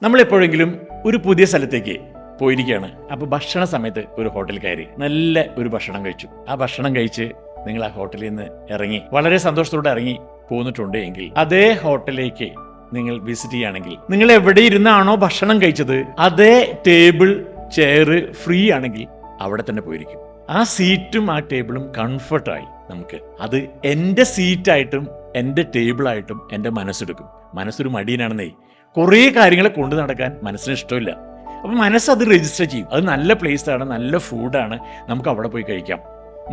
നമ്മളെപ്പോഴെങ്കിലും ഒരു പുതിയ സ്ഥലത്തേക്ക് പോയിരിക്കുകയാണ്. അപ്പോൾ ഭക്ഷണ സമയത്ത് ഒരു ഹോട്ടലിൽ കയറി നല്ല ഒരു ഭക്ഷണം കഴിച്ചു. ആ ഭക്ഷണം കഴിച്ച് നിങ്ങൾ ആ ഹോട്ടലിൽ നിന്ന് ഇറങ്ങി വളരെ സന്തോഷത്തോടെ ഇറങ്ങി പോന്നിട്ടുണ്ട് എങ്കിൽ അതേ ഹോട്ടലിലേക്ക് നിങ്ങൾ വിസിറ്റ് ചെയ്യുകയാണെങ്കിൽ നിങ്ങൾ എവിടെ ഇരുന്നാണോ ഭക്ഷണം കഴിച്ചത് അതേ ടേബിൾ ചെയർ ഫ്രീ ആണെങ്കിൽ അവിടെ തന്നെ പോയിരിക്കും. ആ സീറ്റും ആ ടേബിളും കംഫർട്ടായി നമുക്ക് അത് എൻ്റെ സീറ്റായിട്ടും എൻ്റെ ടേബിളായിട്ടും എൻ്റെ മനസ്സെടുക്കും. മനസ്സൊരു മടിയനാണെന്നേ, കുറേ കാര്യങ്ങളെ കൊണ്ടു നടക്കാൻ മനസ്സിന് ഇഷ്ടമില്ല. അപ്പം മനസ്സത് രജിസ്റ്റർ ചെയ്യും. അത് നല്ല പ്ലേസാണ്, നല്ല ഫുഡാണ്, നമുക്ക് അവിടെ പോയി കഴിക്കാം.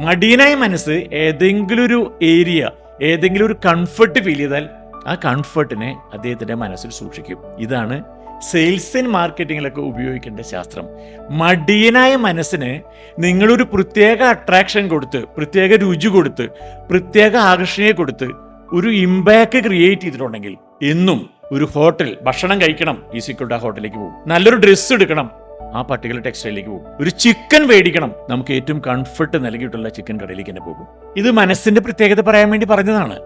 മടിയനായ മനസ്സ് ഏതെങ്കിലും ഒരു ഏരിയ, ഏതെങ്കിലും ഒരു കംഫർട്ട് ഫീൽ ചെയ്താൽ ആ കംഫർട്ടിനെ അദ്ദേഹത്തിൻ്റെ മനസ്സിൽ സൂക്ഷിക്കും. ഇതാണ് സെയിൽസ് ആൻഡ് മാർക്കറ്റിങ്ങിലൊക്കെ ഉപയോഗിക്കേണ്ട ശാസ്ത്രം. മടിയനായ മനസ്സിന് നിങ്ങളൊരു പ്രത്യേക അട്രാക്ഷൻ കൊടുത്ത്, പ്രത്യേക രുചി കൊടുത്ത്, പ്രത്യേക ആകർഷണീയ കൊടുത്ത് ഒരു ഇമ്പാക്ട് ക്രിയേറ്റ് ചെയ്തിട്ടുണ്ടെങ്കിൽ എന്നും ഒരു ഹോട്ടൽ ഭക്ഷണം കഴിക്കണം, ഈസിക്വൽഡ് ആ ഹോട്ടലിലേക്ക് പോകും. നല്ലൊരു ഡ്രസ്സ് എടുക്കണം, ആ പർട്ടിക്കുലർ ടെക്സ്റ്റൈലിലേക്ക് പോകും. ഒരു ചിക്കൻ മേടിക്കണം, നമുക്ക് ഏറ്റവും കംഫർട്ട് നൽകിയിട്ടുള്ള ചിക്കൻ കടയിലേക്ക് തന്നെ പോകും. ഇത് മനസ്സിന്റെ പ്രത്യേകത പറയാൻ വേണ്ടി പറഞ്ഞതാണ്.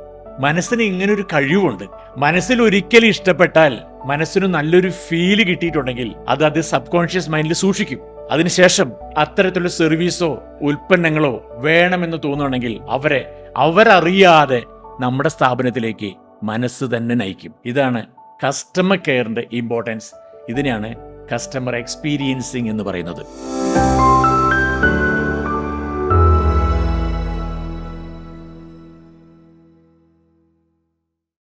മനസ്സിന് ഇങ്ങനെ ഒരു കഴിവുണ്ട്. മനസ്സിൽ ഒരിക്കലും ഇഷ്ടപ്പെട്ടാൽ, മനസ്സിന് നല്ലൊരു ഫീല് കിട്ടിയിട്ടുണ്ടെങ്കിൽ അത് സബ് കോൺഷ്യസ് മൈൻഡിൽ സൂക്ഷിക്കും. അതിനുശേഷം അത്തരത്തിലുള്ള സർവീസോ ഉൽപ്പന്നങ്ങളോ വേണമെന്ന് തോന്നുകയാണെങ്കിൽ അവരറിയാതെ നമ്മുടെ സ്ഥാപനത്തിലേക്ക് മനസ്സ് തന്നെ നയിക്കും. ഇതാണ് കസ്റ്റമർ കെയറിന്റെ ഇമ്പോർട്ടൻസ്. ഇതിനെയാണ് കസ്റ്റമർ എക്സ്പീരിയൻസിങ് എന്ന് പറയുന്നത്.